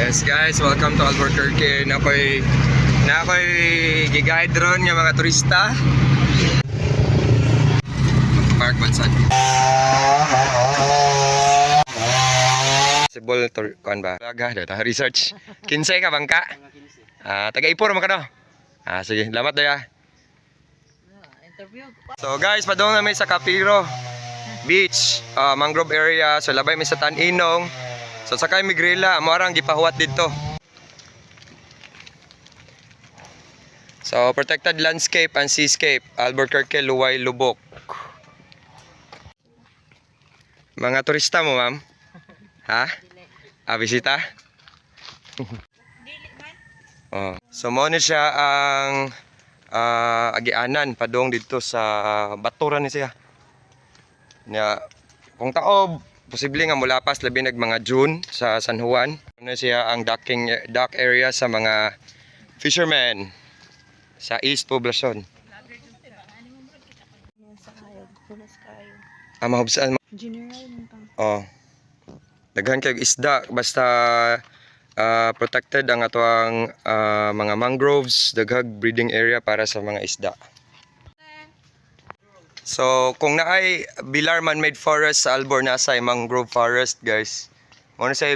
Yes guys, welcome to Albuquerque. Na ako'y giguide ron nga mga turista. Park Bansad. Sibol tour kuan ba? Laga data research. Kinsay ka bangka? Taga-Ipor man ka no? Sige, salamat daya. So guys, padong na may sa Capiro Beach, mangrove area. So labay mi sa Tan-Inong. So sakay mi grilla, mo arang gipahuwat dito. So protected landscape and seascape, Albuquerque, Luway, Lubok. Mga turista mo, ma'am? Ha? Bisita? So mo ni siya ang agianan padong dito sa baturan ni siya. Nya kung taob posible nga mulapas labi nag mga June sa San Juan. Ano siya ang dock area sa mga fishermen sa East Poblacion. Mahubsaan. Daghan kay isda basta protected ang atoang mga mangroves, daghag breeding area para sa mga isda. So kung naay Bilar Man-made forest sa Albor, nasay mangrove forest guys. Mo na sa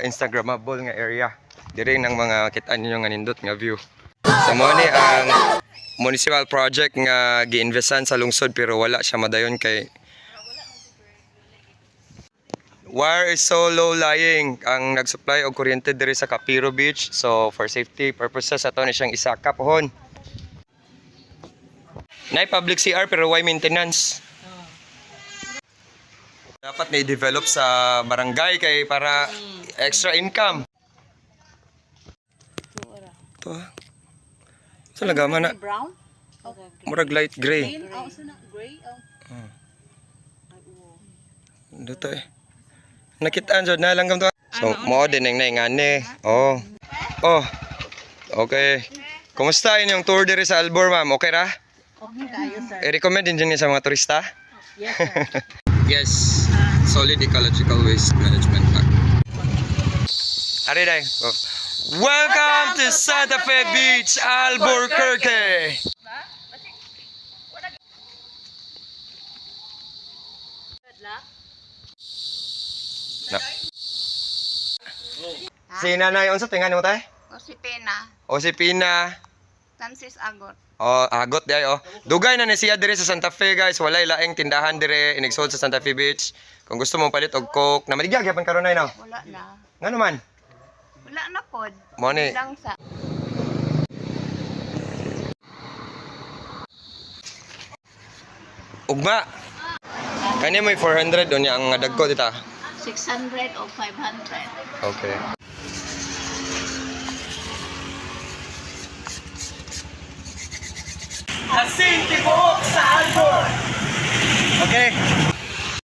Instagrammable nga area. Dire nang mga kitaan ninyo nga nindot nga view. So mo ni ang municipal project nga giinvestan sa lungsod pero wala siya madayon kay wire is so low lying ang nagsupply og kuryente diri sa Capiro Beach. So for safety purposes ato ni siyang isakap hon. Nay public CR pero why maintenance? Dapat na i-develop sa barangay kay para extra income. Ito sa lagama na. Brown? Murag light gray. Gray? Dito nakitaan jud na langgam to. So mo din ning ngani. Oh. Okay. Kumusta inyong tour diri sa Albor, ma'am? Okay ra? Okay tayo, sir. I-recommend din niya sa mga turista? Yes, sir. Yes. Solid Ecological Waste Management Act. Ari day. Welcome to Santa Fe Beach, Albuquerque. Si nanay unsa tingan mo tay? O si Pina, O si Pina. Francis Agot. Agot day Dugay na ni siya dire sa Santa Fe guys. Walay laing tindahan dire inigsod sa Santa Fe Beach. Kung gusto mo palit og coke, na maligya gyapon karon nay no. Wala na. Ngano man? Wala na pod. Mo ni. Lang sa Ugma. Kani may 400 unya ang dagko dita. 600 o 500. Okay. Asin tibuok sa Albor. Okay.